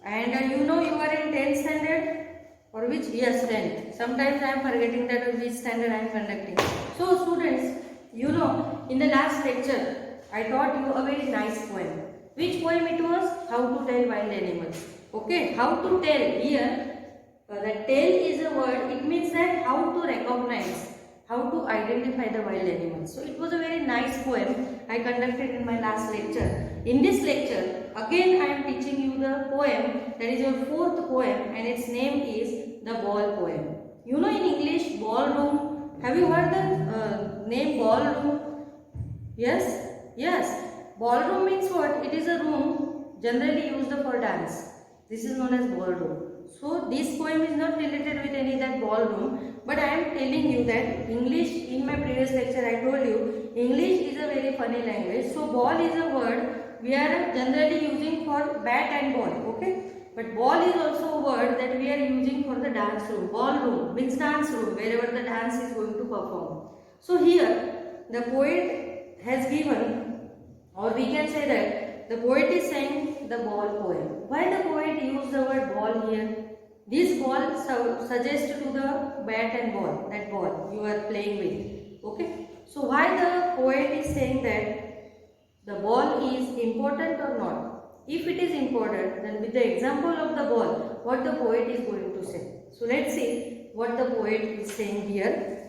and you are in 10th standard or which? Yes, 10th. Sometimes I am forgetting that which standard I am conducting. So students, in the last lecture I taught you a very nice poem. Which poem it was? How to tell wild animals. Okay, how to tell. Here the tell is a word. It means that how to recognize, how to identify the wild animals. So it was a very nice poem I conducted in my last lecture. In this lecture again I am teaching you the poem, that is your fourth poem, and its name is the ball poem. In English, ballroom. Have you heard the name ballroom? Yes. Ballroom means what? It is a room generally used for dance. This is known as ballroom. So this poem is not related with any that ballroom, but I am telling you that English, in my previous lecture I told you, English is a very funny language. So ball is a word we are generally using for bat and ball, okay? But ball is also a word that we are using for the dance room. Ballroom means dance room, wherever the dance is going to perform. So here the poet has given, or we can say that the poet is saying the ball poem. Why the poet used the word ball here? This ball suggests to the bat and ball, that ball you are playing with, okay? So why the poet is saying that the ball is important or not? If it is important, then with the example of the ball, what the poet is going to say. So let's see what the poet is saying here.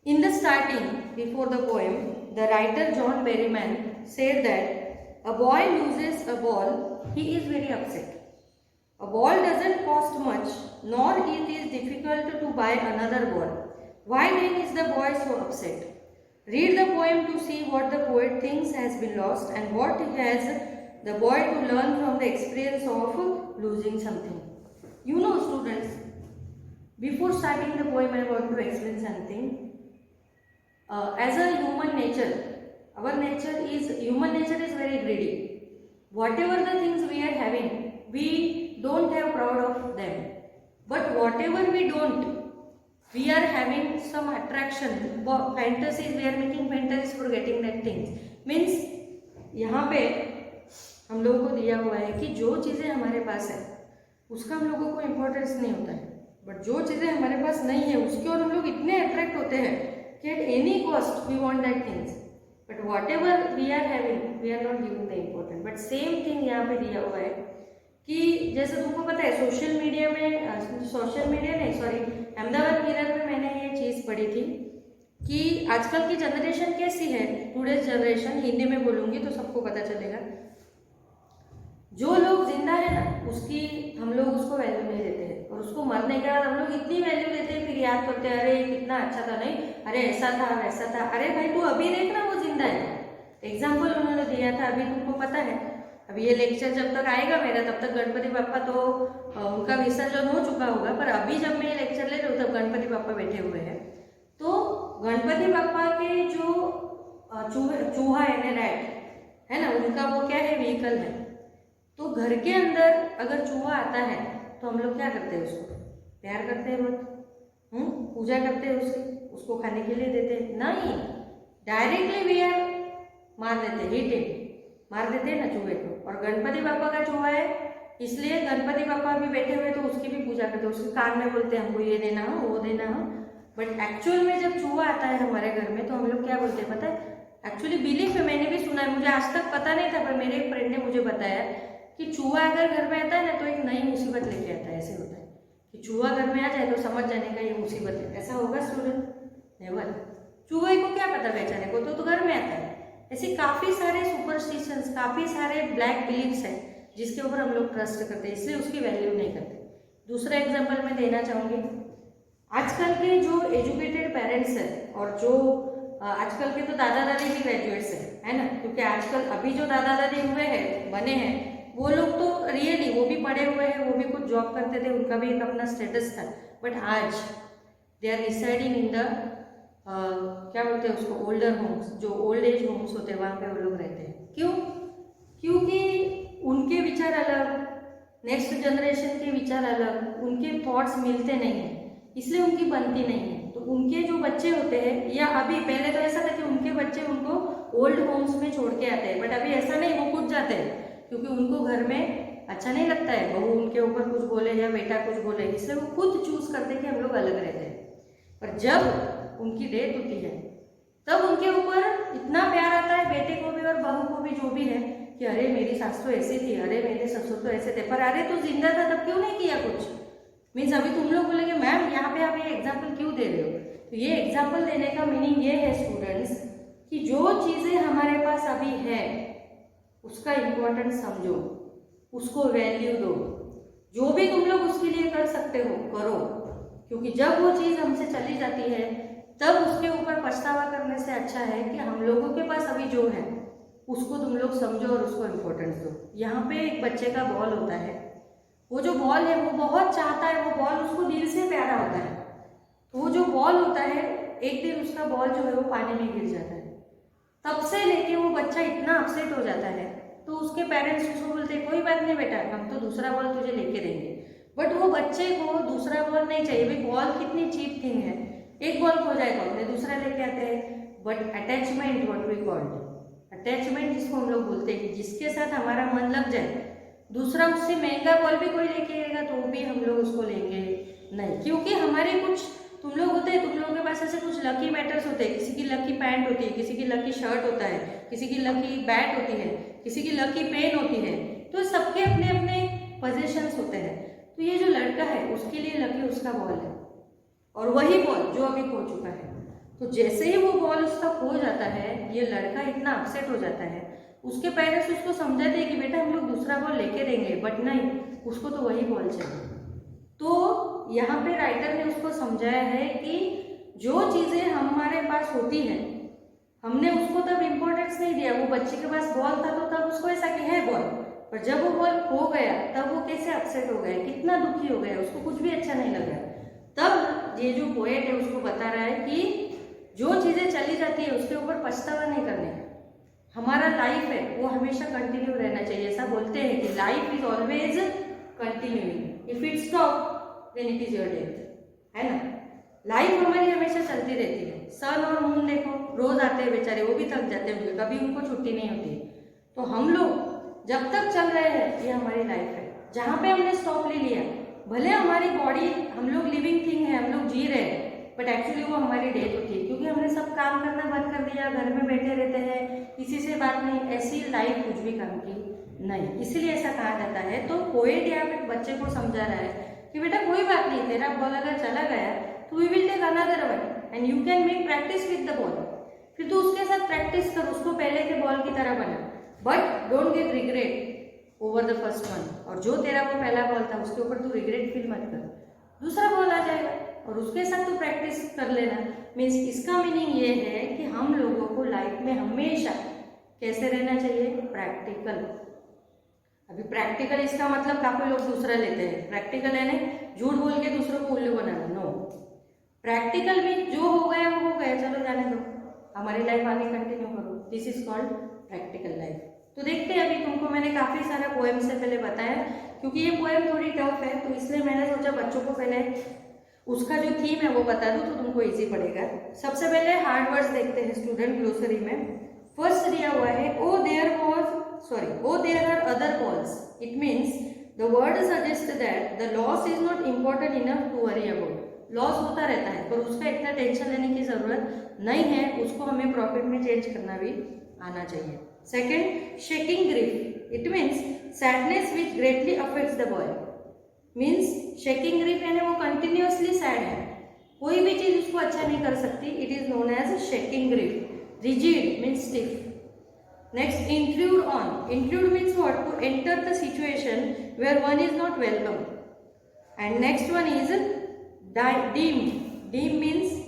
In the starting, before the poem, the writer John Berryman said that a boy loses a ball, he is very upset. A ball doesn't cost much, nor it is difficult to buy another ball. Why then is the boy so upset? Read the poem to see what the poet thinks has been lost and what has the boy to learn from the experience of losing something. Students, before starting the poem I want to explain something. As a human nature, human nature is very greedy. Whatever the things we are having, we don't have proud of them. But whatever we don't, we are having some attraction, fantasies, we are making fantasies for getting that things. Means यहाँ पे हम लोगों को दिया हुआ है कि जो चीज़ें हमारे पास है उसका हम लोगों को इम्पोर्टेंस नहीं होता है, बट जो चीज़ें हमारे पास नहीं है उसके और हम लोग इतने अट्रैक्ट होते हैं कि at any cost we want that things, but whatever we are having we are not giving the important. But same thing यहाँ पे दिया हुआ है कि जैसे तुमको पता है सोशल मीडिया नहीं, सॉरी, अहमदाबाद मिरर में मैंने ये चीज़ पढ़ी थी कि आजकल की जनरेशन कैसी है. टुडेज जनरेशन, हिंदी में बोलूँगी तो सबको पता चलेगा. जो लोग जिंदा है ना उसकी हम लोग उसको वैल्यू नहीं देते हैं, और उसको मरने के बाद हम लोग इतनी वैल्यू देते हैं, फिर याद करते हैं अरे कितना अच्छा था, नहीं अरे ऐसा था वैसा था. अरे भाई तू अभी देख ना वो जिंदा है. एग्जाम्पल उन्होंने दिया था, अभी तुमको पता है अभी ये लेक्चर जब तक आएगा मेरा तब तक गणपति बापा तो उनका विसर्जन हो चुका होगा, पर अभी जब मैं ये लेक्चर ले रही हूँ तब गणपति बापा बैठे हुए हैं. तो गणपति बापा के जो चूहा यानी रैट है ना, उनका वो क्या है, व्हीकल है. तो घर के अंदर अगर चूहा आता है तो हम लोग क्या करते हैं, उसको प्यार करते हैं, बहुत पूजा करते हैं, उसको खाने के लिए देते हैं? नहीं, डायरेक्टली वी आर मार देते हैं, हिट मार देते हैं ना चूहे को. और गणपति बापा का चूहा है इसलिए गणपति बापा भी बैठे हुए तो उसकी भी पूजा करते हैं, उसके कान में बोलते हैं हमको ये देना हो वो देना हो. बट एक्चुअल में जब चूहा आता है हमारे घर में तो हम लोग क्या बोलते हैं पता है? एक्चुअली बिलीफ है, मैंने भी सुना है, मुझे आज तक पता नहीं था, पर मेरे एक फ्रेंड ने मुझे बताया कि चूहा अगर घर में आता है ना तो एक नई मुसीबत लेके आता है. ऐसे होता है कि चूहा घर में आ जाए तो समझ जाने का ये मुसीबत है. ऐसा होगा स्टूडेंट? नेवर. चूहे को क्या पता पहचाने को, तो घर में आता है. ऐसे काफ़ी सारे सुपरस्टिशंस, काफ़ी सारे ब्लैक बिलीव्स हैं जिसके ऊपर हम लोग ट्रस्ट करते हैं, इसलिए उसकी वैल्यू नहीं करते. दूसरा एग्जाम्पल मैं देना चाहूँगी. आजकल के जो एजुकेटेड पेरेंट्स हैं और जो आजकल के तो दादा दादी भी ग्रेजुएट्स हैं, है ना, क्योंकि आजकल अभी जो दादा दादी हुए हैं बने हैं वो लोग तो रियली वो भी पढ़े हुए हैं, वो भी कुछ जॉब करते थे, उनका भी एक अपना स्टेटस था. बट आज they are residing in the क्या बोलते हैं उसको, ओल्डर होम्स, जो ओल्ड एज होम्स होते हैं वहाँ पे वो लोग रहते हैं. क्यों? क्योंकि उनके विचार अलग, नेक्स्ट जनरेशन के विचार अलग, उनके थॉट्स मिलते नहीं हैं, इसलिए उनकी बनती नहीं है. तो उनके जो बच्चे होते हैं, या अभी पहले तो ऐसा था कि उनके बच्चे उनको ओल्ड होम्स में छोड़ के आते हैं, बट अभी ऐसा नहीं, वो खुद जाते हैं क्योंकि उनको घर में अच्छा नहीं लगता है बहू उनके ऊपर कुछ बोले या बेटा कुछ बोले, इसलिए वो खुद चूज करते कि हम लोग अलग रहते हैं। पर जब उनकी डेथ होती है तब उनके ऊपर इतना प्यार आता है, बेटे को भी और बहू को भी, जो भी है, कि अरे मेरी सास तो ऐसी थी, अरे मेरे ससुर तो ऐसे थे, पर अरे तू जिंदा था तब क्यों नहीं किया कुछ। मीन्स अभी तुम लोग बोलेंगे मैम यहाँ पे आप ये एग्जाम्पल क्यों दे रहे हो, तो ये एग्जाम्पल देने का मीनिंग ये है स्टूडेंट्स कि जो चीजें हमारे पास अभी है उसका इम्पोर्टेंस समझो, उसको वैल्यू दो, जो भी तुम लोग उसके लिए कर सकते हो करो, क्योंकि जब वो चीज हमसे चली जाती है तब उसके ऊपर पछतावा करने से अच्छा है कि हम लोगों के पास अभी जो है उसको तुम लोग समझो और उसको इम्पोर्टेंस दो। यहाँ पे एक बच्चे का बॉल होता है, वो जो बॉल है वो बहुत चाहता है, वो बॉल उसको दिल से प्यारा होता है, तो वो जो बॉल होता है एक दिन उसका बॉल जो है वो पानी में गिर जाता है, तब से लेके वो बच्चा इतना अपसेट हो जाता है, तो उसके पेरेंट्स उसको बोलते हैं कोई बात नहीं बेटा, हम तो दूसरा बॉल तुझे लेके देंगे। बट वो बच्चे को दूसरा बॉल नहीं चाहिए, भाई बॉल कितनी चीप थिंग है, एक बॉल खो जाए तो हमने दूसरा लेके आते हैं। But attachment, what we called attachment, जिसको हम लोग बोलते हैं, जिसके साथ हमारा मन लग जाए, दूसरा उससे महंगा बॉल भी कोई लेके आएगा तो भी हम लोग उसको लेंगे नहीं, क्योंकि हमारे कुछ तुम लोग होते हैं, तुम लोगों के पास ऐसे कुछ लकी मैटर्स होते हैं, किसी की लकी पैंट होती है, किसी की लकी शर्ट होता है, किसी की लकी बैट होती है, किसी की लकी पेन होती है, तो सबके अपने अपने पोजीशंस होते हैं। तो ये जो लड़का है उसके लिए लकी उसका बॉल है, और वही बॉल जो अभी खो चुका है। तो जैसे ही वो बॉल उसका खो जाता है, ये लड़का इतना अपसेट हो जाता है, उसके पेरेंट्स उसको समझाते हैं कि बेटा हम लोग दूसरा बॉल लेके देंगे, बट नहीं, उसको तो वही बॉल चाहिए। तो यहाँ पे राइटर ने उसको समझाया है कि जो चीजें हमारे पास होती हैं हमने उसको तब इम्पोर्टेंस नहीं दिया, वो बच्चे के पास बॉल था तो तब उसको ऐसा कि है बॉल, पर जब वो बॉल खो गया तब वो कैसे अपसेट हो गया, कितना दुखी हो गया, उसको कुछ भी अच्छा नहीं लगा। तब ये जो पोएट है उसको बता रहा है कि जो चीजें चली जाती है उसके ऊपर पछतावा नहीं करने का, हमारा लाइफ है वो हमेशा कंटिन्यू रहना चाहिए। ऐसा बोलते हैं कि life is always continuing, if it stop then it is your death, है ना। लाइफ हमारी हमेशा चलती रहती है। सन और मून देखो रोज आते हैं बेचारे, वो भी थक जाते होंगे, कभी उनको छुट्टी नहीं होती। तो हम लोग जब तक चल रहे हैं ये हमारी लाइफ है, जहाँ पे हमने स्टॉप ले लिया, भले हमारी बॉडी, हम लोग लिविंग थिंग है, हम लोग जी रहे हैं, बट एक्चुअली वो हमारी डेथ होती है, क्योंकि हमने सब काम करना बंद कर दिया, घर में बैठे रहते हैं, किसी से बात नहीं, ऐसी लाइफ कुछ भी काम की नहीं, इसीलिए ऐसा कहा जाता है। तो पोएट यहाँ पे बच्चे को समझा रहा है कि बेटा कोई बात नहीं, तेरा बॉल अगर चला गया तो we will take another one and you can make practice with the ball, फिर तू उसके साथ प्रैक्टिस कर, उसको पहले के बॉल की तरह बना, but don't get regret over the first one, और जो तेरा वो पहला बॉल था उसके ऊपर तू रिग्रेट फील मत कर, दूसरा बॉल आ जाएगा और उसके साथ तू प्रैक्टिस कर लेना। मीन्स इसका मीनिंग ये है कि हम लोगों को लाइफ में हमेशा कैसे रहना चाहिए, प्रैक्टिकल। अभी प्रैक्टिकल इसका मतलब काफी लोग दूसरा लेते हैं, प्रैक्टिकल है ना झूठ बोल के दूसरों को उल्लू बनाना, नो। प्रैक्टिकल में जो हो गया वो हो गया, चलो जाने दो, हमारी लाइफ आगे कंटिन्यू करो, this is called practical life. तो देखते हैं, अभी तुमको मैंने काफी सारा पोएम से पहले बताया, क्योंकि ये पोएम थोड़ी टफ है तो इसलिए मैंने सोचा बच्चों को पहले उसका जो थीम है वो बता दूं तो तुमको इजी पड़ेगा। सबसे पहले हार्ड वर्ड्स देखते हैं स्टूडेंट ग्लोसरी में। फर्स्ट दिया हुआ है oh there are other balls, it means the word suggest that the loss is not important enough to worry about. Loss होता रहता है पर उसका इतना टेंशन लेने की जरूरत नहीं है, उसको हमें प्रॉफिट में चेंज करना भी आना चाहिए। Second, shaking grief, it means sadness which greatly affects the boy. Means shaking grief है ना, वो कंटिन्यूअसली सैड है, कोई भी चीज उसको अच्छा नहीं कर सकती, it is known as shaking grief. Rigid means stiff. Next, include on, include means what, to enter the situation where one is not welcome. And next one is deem, deem means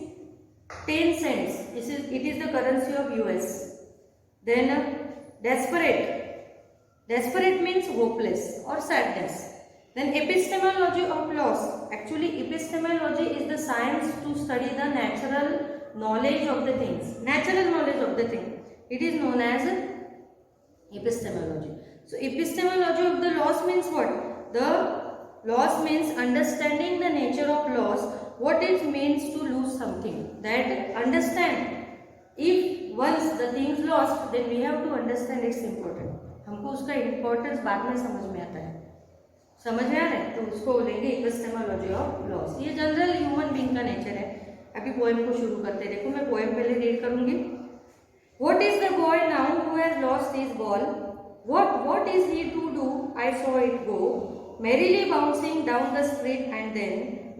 10 cents, it is the currency of US. Then desperate, desperate means hopeless or sadness. Then epistemology of loss, actually epistemology is the science to study the natural knowledge of the things, natural knowledge of the thing, it is known as epistemology. So epistemology of the loss means what, the loss means understanding the nature of loss, what it means to lose something, that understand if once the thing is lost then we have to understand its importance, हमको उसका importance बाद में समझ में आता है, समझ में आ रहा है? तो उसको बोलेंगे एपिस्टेमोलॉजी ऑफ लॉस। ये जनरल ह्यूमन बीइंग का नेचर है। अभी पोएम को शुरू करते हैं। देखो मैं पोएम पहले रीड करूंगी। What is the boy now who has lost his ball? What is he to do? I saw it go, merrily bouncing down the street, and then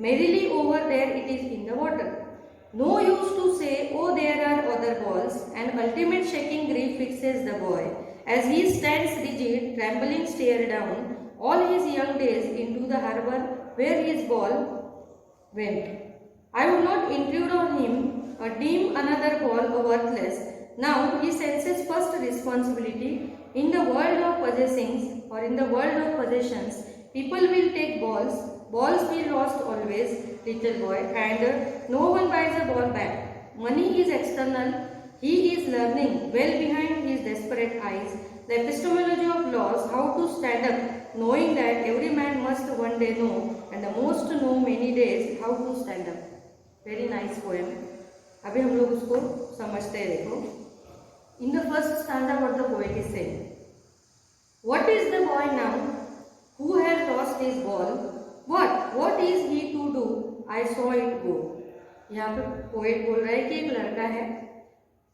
merrily over there it is in the water. No use to say, oh there are other balls, and ultimate shaking grief fixes the boy, as he stands rigid, trembling stare down all his young days into the harbour where his ball went. I would not intrude on him, or deem another ball a worthless. Now he senses first responsibility in the world of possessings, or in the world of possessions. People will take balls. Balls be lost always, little boy, and no one buys a ball back. Money is external. He is learning well behind his desperate eyes the epistemology of laws, how to stand up, knowing that every man must one day know, and the most know many days how to stand up. Very nice poem. अभी हम लोग उसको समझते हैं। देखो, in the first stanza what the poet is saying, what is the boy now who has lost his ball? What is he to do? I saw it go. यहाँ पे poet बोल रहा है कि एक लड़का है,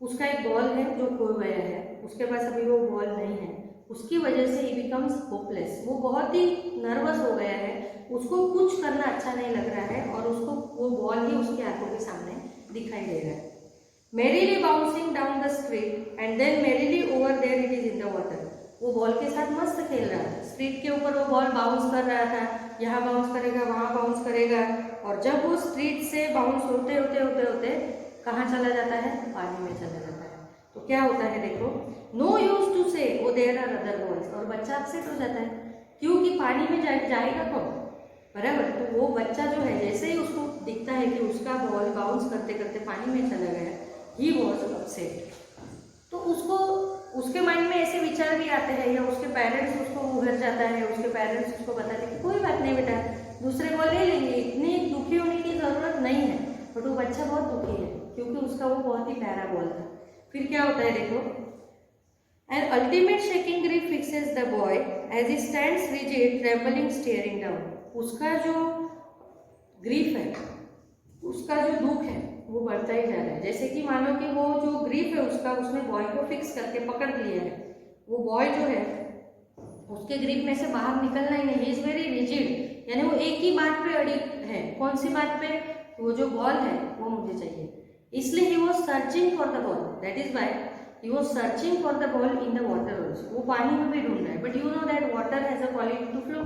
उसका एक बॉल है जो खो गया है, उसके पास अभी वो बॉल नहीं है, उसकी वजह से ही बिकम्स होपलेस। वो बहुत ही नर्वस हो गया है, उसको कुछ करना अच्छा नहीं लग रहा है और उसको वो बॉल ही उसकी आंखों के सामने दिखाई दे रहा है। merrily bouncing down the street and then merrily over there it is in the water. वो बॉल के साथ मस्त खेल रहा था, स्ट्रीट के ऊपर वो बॉल बाउंस कर रहा था, यहाँ बाउंस करेगा वहाँ बाउंस करेगा, और जब वो स्ट्रीट से बाउंस होते होते होते होते कहाँ चला जाता है? पानी में चला जाता है। तो क्या होता है देखो, नो यूज टू से ओ देयर आर अदर बॉल्स, और बच्चा अपसेट हो जाता है क्योंकि पानी में जाएगा कौन? बराबर। तो वो बच्चा जो है, जैसे ही उसको दिखता है कि उसका बॉल बाउंस करते करते पानी में चला गया, ही वॉज अपसेट। तो उसको उसके माइंड में ऐसे विचार भी आते हैं, या उसके पेरेंट्स उसको उभर जाता है, उसके पेरेंट्स उसको बताते हैं कि कोई बात नहीं बेटा, दूसरे बॉल ले लेंगे, इतनी दुखी होने की ज़रूरत नहीं है। बट वो बच्चा बहुत दुखी है क्योंकि उसका वो बहुत ही प्यारा बॉल था। फिर क्या होता है देखो, an ultimate shaking grief fixes the boy as he stands rigid trembling staring down. उसका जो ग्रीफ है, उसका जो दुख है वो बढ़ता ही जा रहा है। जैसे कि मानो कि वो जो ग्रीफ है उसका, उसने बॉय को फिक्स करके पकड़ लिया है। वो बॉय जो है उसके ग्रीफ में से बाहर निकलना ही नहीं, इज वेरी रिजिड, यानी वो एक ही बात पे अड़ी है। कौन सी बात पे? वो जो बॉल है वो मुझे चाहिए। इसलिए he was searching for the ball, that is why he was searching for the ball in the water also. वो पानी में भी ढूंढ रहा है, but you know that water has a quality to flow.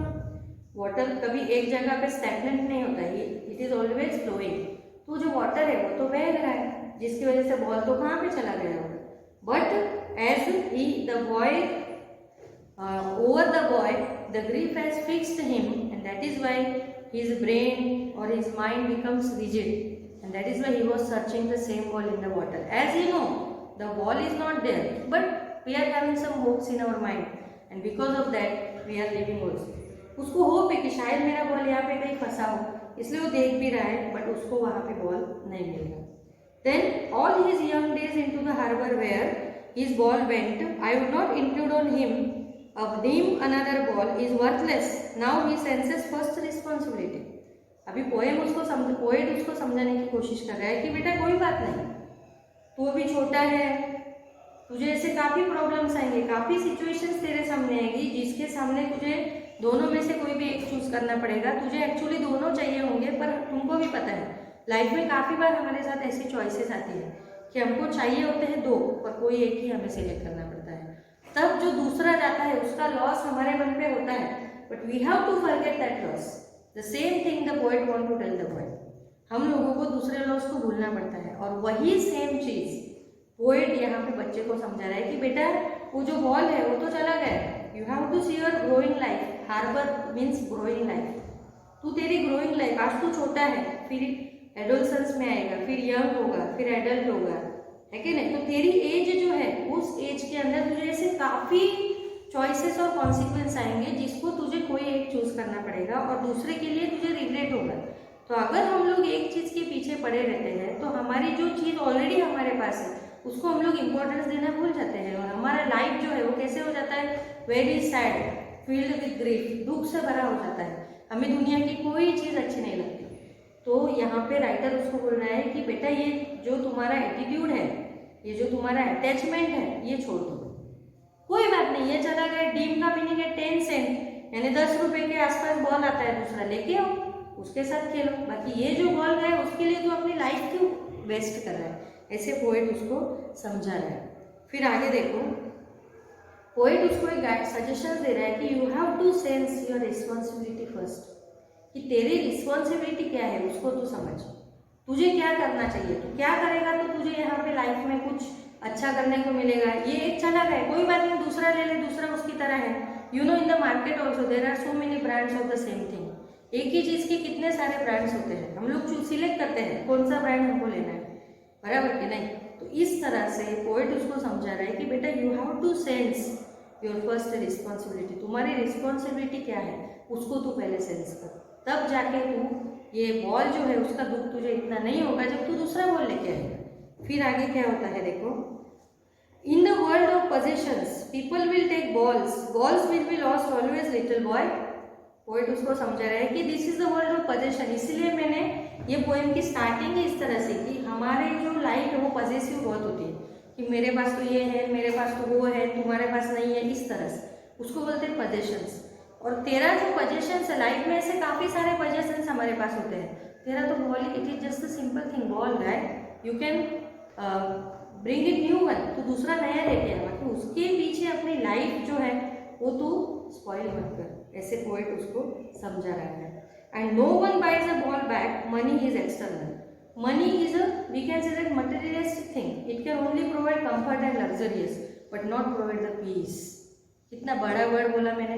Water कभी एक जगह पे स्टैग्नेंट नहीं होता है, इट इज ऑलवेज फ्लोइंग। तो जो वाटर है वो तो बह रहा है, जिसकी वजह से बॉल तो कहाँ पे चला गया होगा। But as he the boy over the boy the grief has fixed him, and that is why his brain or his mind becomes rigid, and that is why he was searching the same ball in the water. As you know the ball is not there, but we are having some hopes in our mind, and because of that we are living also. उसको hope है कि शायद मेरा ball यहाँ पे कहीं फंसा हो, इसलिए वो देख भी रहा है, बट उसको वहाँ पे बॉल नहीं मिल रहा। Then all his young days into the harbour where his ball went, I would not include on him, अब deem another ball is worthless, now he senses first responsibility. अभी पोएट उसको समझाने की कोशिश कर रहा है कि बेटा कोई बात नहीं, तू अभी छोटा है, तुझे ऐसे काफ़ी प्रॉब्लम्स आएंगे, काफ़ी सिचुएशंस तेरे सामने आएगी जिसके सामने तुझे दोनों में से कोई भी एक चूज करना पड़ेगा। तुझे एक्चुअली दोनों चाहिए होंगे, पर तुमको भी पता है लाइफ में काफ़ी बार हमारे साथ ऐसी चॉइसेस आती है कि हमको चाहिए होते हैं दो, पर कोई एक ही हमें सिलेक्ट करना पड़ता है। तब जो दूसरा जाता है उसका लॉस हमारे मन पे होता है, but we have to forget that loss. The same thing the poet want to tell the boy, हम लोगों को दूसरे लॉस को भूलना पड़ता है, और वही सेम चीज़ पोएट यहाँ पे बच्चे को समझा रहा है कि बेटा वो जो बॉल है वो तो चला गया, you have to see your growing life. Harbor means growing life, तू तेरी ग्रोइंग लाइफ, आज तू छोटा है, फिर एडोलसेंस में आएगा, फिर यंग होगा, फिर एडल्ट होगा, है कि नहीं। तो तेरी एज जो है उस एज के अंदर तुझे ऐसे काफ़ी चॉइसेस और कॉन्सिक्वेंस आएंगे जिसको तुझे कोई एक चूज करना पड़ेगा, और दूसरे के लिए तुझे रिग्रेट होगा। तो अगर हम लोग एक चीज़ के पीछे पड़े रहते हैं तो हमारी जो चीज़ ऑलरेडी हमारे पास है उसको हम लोग इम्पोर्टेंस देना भूल जाते हैं, और हमारा लाइफ जो है वो कैसे हो जाता है, very sad, field with grief, दुख से भरा हो जाता है, हमें दुनिया की कोई चीज़ अच्छी नहीं लगती। तो यहाँ पे राइटर उसको बोल रहा है कि बेटा ये जो तुम्हारा एटीट्यूड है, ये जो तुम्हारा अटैचमेंट है, ये छोड़ दो। कोई बात नहीं, ये चला गया। ड्रीम का मीनिंग है 10 सेंट, यानी 10 रुपए के आसपास बॉल आता है, दूसरा लेके आओ, उसके साथ खेलो। बाकी ये जो बॉल गया उसके लिए तो अपनी लाइफ क्यों वेस्ट कर रहा है, ऐसे पोएट उसको समझा रहा है। फिर आगे देखो, पोएट उसको एक सजेशन दे रहा है कि you have to sense your responsibility first, कि तेरी रिस्पॉन्सिबिलिटी क्या है उसको तू समझ, तुझे क्या करना चाहिए, तू क्या करेगा तो तुझे यहाँ पे लाइफ में कुछ अच्छा करने को मिलेगा। ये एक चला गया, कोई बात नहीं, दूसरा ले ले, दूसरा उसकी तरह है। You know in the market also there are so many brands of the same thing. एक ही चीज़ के कितने सारे ब्रांड्स होते हैं, हम लोग सिलेक्ट करते हैं कौन सा ब्रांड हमको लेना है, बराबर कि नहीं। तो इस तरह से पोएट उसको समझा रहा है कि बेटा you have to sense your first responsibility, तुम्हारी रिस्पॉन्सिबिलिटी क्या है उसको तू पहले सेंस कर, तब जाके तू ये बॉल जो है उसका दुख तुझे इतना नहीं होगा जब तू दूसरा बॉल लेके आएगा। फिर आगे क्या होता है देखो, in the world of possessions people will take balls, balls will be lost always little boy. Poet उसको समझा रहा है कि this is the world of possession. इसीलिए मैंने ये पोएम की स्टार्टिंग ही इस तरह से कि हमारे जो लाइफ है वो पॉजेसिव बहुत होती है, कि मेरे पास तो ये है, मेरे पास तो वो है, तुम्हारे पास नहीं है, इस तरह से उसको बोलते हैं पोजेशंस। और तेरा जो पोजेशंस है लाइफ में, ऐसे काफ़ी सारे पोजेशंस हमारे पास होते हैं। तेरा तो ball, it is just a simple thing, ball right, you can bring it new one, तो दूसरा नया लेके आवा, तो उसके पीछे अपनी लाइफ जो है वो तू स्पॉइल मत कर, ऐसे पोएट उसको समझा रहा है। And no one buys a ball back, money is external, money is a we can say that materialistic thing, it can only provide comfort and luxurious but not provide the peace. कितना बड़ा word बोला मैंने,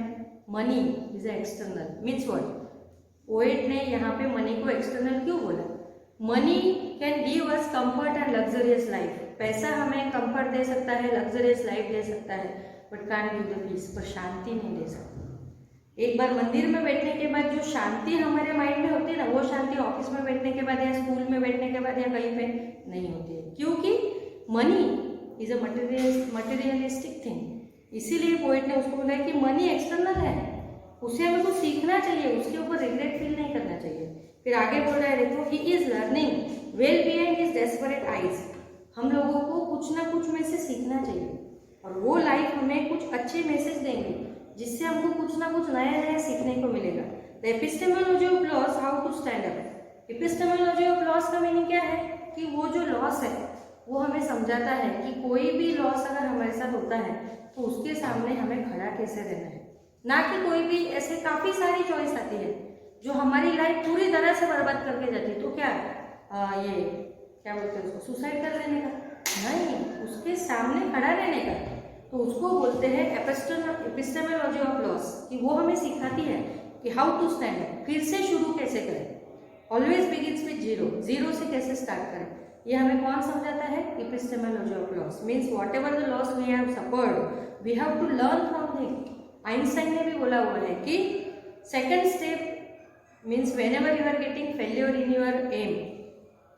money is external means what, poet ने यहाँ पे money को external क्यों बोला। Money can give us comfort and luxurious life, पैसा हमें कंफर्ट दे सकता है, लग्जरियस लाइफ दे सकता है, but can't give the peace, पर शांति नहीं दे सकता। एक बार मंदिर में बैठने के बाद जो शांति हमारे माइंड में होती है ना, वो शांति ऑफिस में बैठने के बाद या स्कूल में बैठने के बाद या कहीं पे नहीं होती है, क्योंकि money is a materialistic thing. इसीलिए पोएट ने उसको बोला है कि मनी एक्सटर्नल है, उसे हमें कुछ सीखना चाहिए, उसके ऊपर रिग्रेट फील नहीं करना चाहिए। फिर आगे बोल रहा है देखो, he is learning well behind his desperate eyes, हम लोगों को कुछ ना कुछ में से सीखना चाहिए और वो लाइफ हमें कुछ अच्छे मैसेज देंगे जिससे हमको कुछ ना कुछ नया नया सीखने को मिलेगा। The epistemology of loss, how to stand up. Epistemology of loss का मीनिंग क्या है कि वो जो लॉस है वो हमें समझाता है कि कोई भी लॉस अगर हमारे साथ होता है तो उसके सामने हमें खड़ा कैसे रहना है, ना कि कोई भी ऐसे काफ़ी सारी चॉइस आती है जो हमारी लाइफ पूरी तरह से बर्बाद करके जाती है। तो क्या ये क्या बोलते हैं उसको, सुसाइड कर लेने का नहीं, उसके सामने खड़ा रहने का, तो उसको बोलते हैं एपिस्टेमोलॉजी ऑफ लॉस, कि वो हमें सिखाती है कि हाउ टू स्टैंड अप, फिर से शुरू कैसे करें, always begins with zero, zero से कैसे स्टार्ट करें। ये हमें कौन समझाता है, epistemology of loss. Means whatever the loss we have suffered we have to learn from him. Einstein ने भी बोला हुआ है कि second step means whenever you are getting failure in your aim,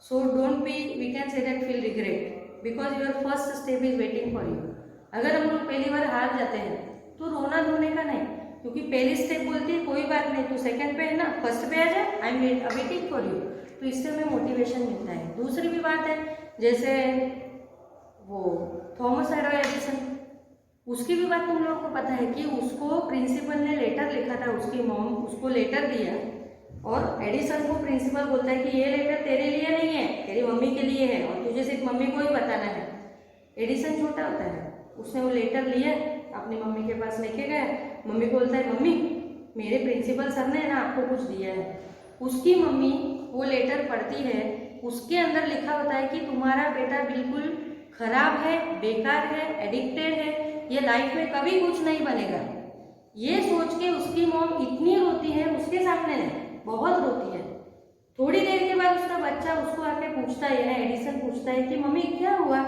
so don't be we can say that feel regret because your first step is waiting for you. अगर हम लोग पहली बार हार जाते हैं तो रोना धोने का नहीं, क्योंकि पहली स्टेप बोलती है कोई बात नहीं, तू सेकंड पे है ना, फर्स्ट पे आ जा, I am waiting for you, तो इससे हमें मोटिवेशन मिलता है। दूसरी भी बात है, जैसे वो थॉमस एल्वा एडिसन, उसकी भी बात तुम लोगों को पता है कि उसको प्रिंसिपल ने लेटर लिखा था, उसकी मॉम उसको लेटर दिया और एडिसन को प्रिंसिपल बोलता है कि ये लेटर तेरे लिए नहीं है, तेरी मम्मी के लिए है और तुझे सिर्फ मम्मी को ही बताना है। एडिसन छोटा होता है, उसने वो लेटर लिया, अपनी मम्मी के पास लेके गया, मम्मी को बोलता है मम्मी मेरे प्रिंसिपल सर ने ना आपको कुछ दिया है। उसकी मम्मी वो लेटर पढ़ती है, उसके अंदर लिखा होता है कि तुम्हारा बेटा बिल्कुल खराब है, बेकार है, एडिक्टेड है, ये लाइफ में कभी कुछ नहीं बनेगा। ये सोच के उसकी मॉम इतनी रोती है, उसके सामने बहुत रोती है। थोड़ी देर के बाद उसका बच्चा उसको आके पूछता है, एडिसन पूछता है कि मम्मी क्या हुआ,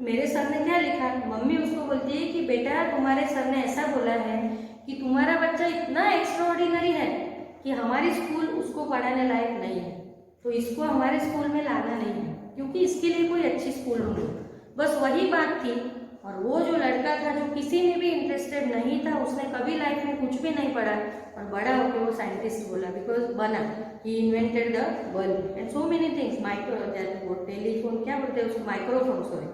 मेरे सर ने क्या लिखा। मम्मी उसको बोलती है कि बेटा तुम्हारे सर ने ऐसा बोला है कि तुम्हारा बच्चा इतना एक्स्ट्राऑर्डिनरी है कि हमारी स्कूल उसको पढ़ाने लायक नहीं है, तो इसको हमारे स्कूल में लाना नहीं है क्योंकि इसके लिए कोई अच्छी स्कूल होगी। बस वही बात थी और वो जो लड़का था जो किसी में भी इंटरेस्टेड नहीं था, उसने कभी लाइफ में कुछ भी नहीं पढ़ा और बड़ा होकर वो साइंटिस्ट बोला, बिकॉज बना, he invented the bulb and so many things, वो टेलीफोन क्या बोलते हैं उसको, माइक्रोफोन, सॉरी,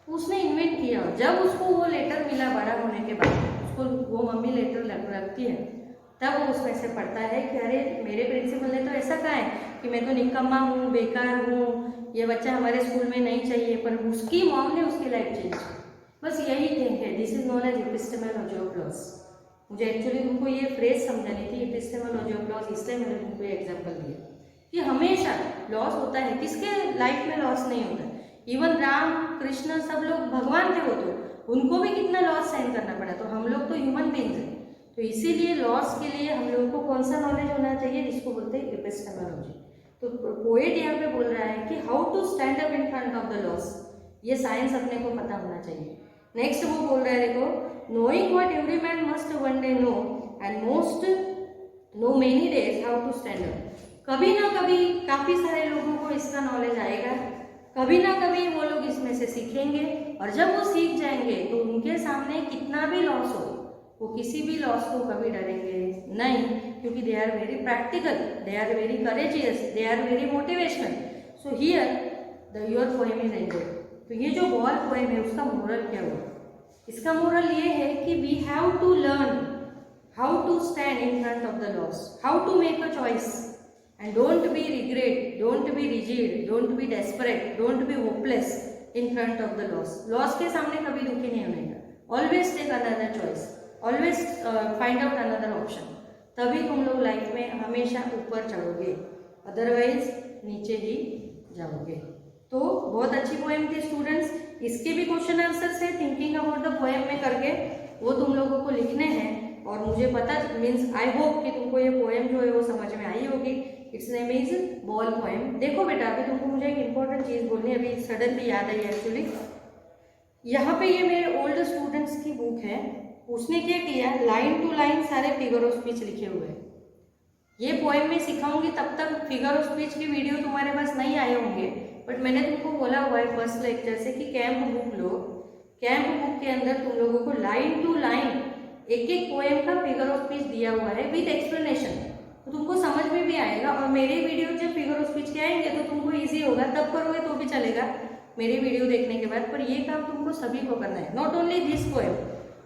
उसने इन्वेंट किया। और जब उसको वो लेटर मिला बड़ा होने के बाद, उसको वो मम्मी लेटर रखती है, तब वो उसमें से पढ़ता है कि अरे मेरे प्रिंसिपल ने तो ऐसा कहा है कि मैं तो निकम्मा हूँ, बेकार हूँ, ये बच्चा हमारे स्कूल में नहीं चाहिए, पर उसकी मॉम ने उसकी लाइफ चेंज की। बस यही थिंग है, this is known as epistemology of loss. मुझे एक्चुअली तुमको ये फ्रेज समझानी थी, एपिस्टेमोलॉजी ऑफ लॉस, इसलिए मैंने तुमको ये एग्जाम्पल दिया कि हमेशा लॉस होता है। किसके लाइफ में लॉस नहीं होता? इवन राम कृष्ण सब लोग भगवान थे, वो तो उनको भी कितना लॉस सहन करना पड़ा, तो हम लोग तो ह्यूमन बींग्स हैं। तो इसीलिए लॉस के लिए हम लोगों को कौन सा नॉलेज होना चाहिए, जिसको बोलते हैं एपिस्टेमोलॉजी। तो पोएट यहाँ पे बोल रहा है कि how to stand up in front of the loss, ये साइंस अपने को पता होना चाहिए। नेक्स्ट वो बोल रहा है, देखो, knowing what every man must one day know and most know many days how to stand up. कभी ना कभी काफी सारे लोगों को इसका नॉलेज आएगा, कभी ना कभी वो लोग इसमें से सीखेंगे, और जब वो सीख जाएंगे तो उनके सामने कितना भी लॉस हो, वो किसी भी लॉस को कभी डरेंगे नहीं, क्योंकि they are very practical, they are very courageous, they are very motivational. So here the your poem is ended. तो ये जो बॉल पोएम है उसका मोरल क्या हुआ? इसका मोरल ये है कि we have to learn how to stand in front of the loss, how to make a choice, and don't be regret, don't be rigid, don't be desperate, don't be hopeless in front of the loss. Loss के सामने कभी दुखी नहीं होने का, always take another choice, always find out another option, तभी तुम लोग लाइफ में हमेशा ऊपर चढ़ोगे, अदरवाइज नीचे ही जाओगे। तो बहुत अच्छी पोएम थी स्टूडेंट्स, इसके भी क्वेश्चन आंसर्स है थिंकिंग अबाउट द पोएम में करके, वो तुम लोगों को लिखने हैं। और मुझे पता मीन्स आई होप कि तुमको ये पोएम जो है वो समझ में आई होगी। It's name is ball poem. देखो बेटा, अभी तुमको मुझे एक इंपॉर्टेंट चीज़ बोलनी है, अभी सडनली याद आई एक्चुअली। यहाँ पे ये मेरे ओल्ड स्टूडेंट्स की बुक है, उसने क्या किया, लाइन टू लाइन सारे फिगर ऑफ स्पीच लिखे हुए हैं। ये पोएम में सिखाऊंगी, तब तक फिगर ऑफ स्पीच की वीडियो तुम्हारे पास नहीं आए होंगे, बट मैंने तुमको बोला हुआ है फर्स्ट लेक्चर से कि कैंप बुक लो, कैंप बुक के अंदर तुम लोगों को लाइन टू लाइन एक एक पोएम का फिगर ऑफ स्पीच दिया हुआ है विद एक्सप्लेनेशन, तो तुमको समझ में भी आएगा। और मेरे वीडियो जब फिगर ऑफ स्पीच के आएंगे तो तुमको इजी होगा, तब करोगे तो भी चलेगा मेरी वीडियो देखने के बाद। पर ये काम तुमको सभी को करना है, not only this poem,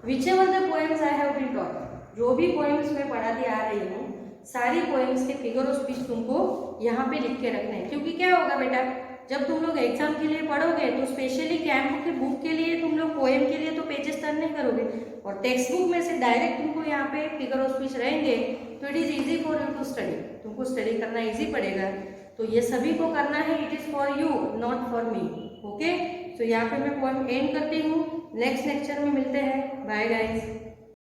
whichever the poems I have been taught, जो भी पोएम्स मैं पढ़ाती आ रही हूँ, सारी पोएम्स के फिगर ऑफ स्पीच तुमको यहाँ पे लिख के रखना है। क्योंकि क्या होगा बेटा, जब तुम लोग एग्जाम के लिए पढ़ोगे तो स्पेशली कैंप के बुक के लिए तुम लोग पोएम के लिए तो पेजेस टर्न नहीं करोगे, और टेक्स्ट बुक में से डायरेक्ट तुमको यहाँ पे फिगर ऑफ स्पीच रहेंगे, तो it is easy for you to study, तुमको स्टडी करना इजी पड़ेगा। तो ये सभी को करना है, it is for you not for me. Okay, तो यहाँ पे मैं पोएम एंड करती हूँ, नेक्स्ट लेक्चर में मिलते हैं, बाय गाइज।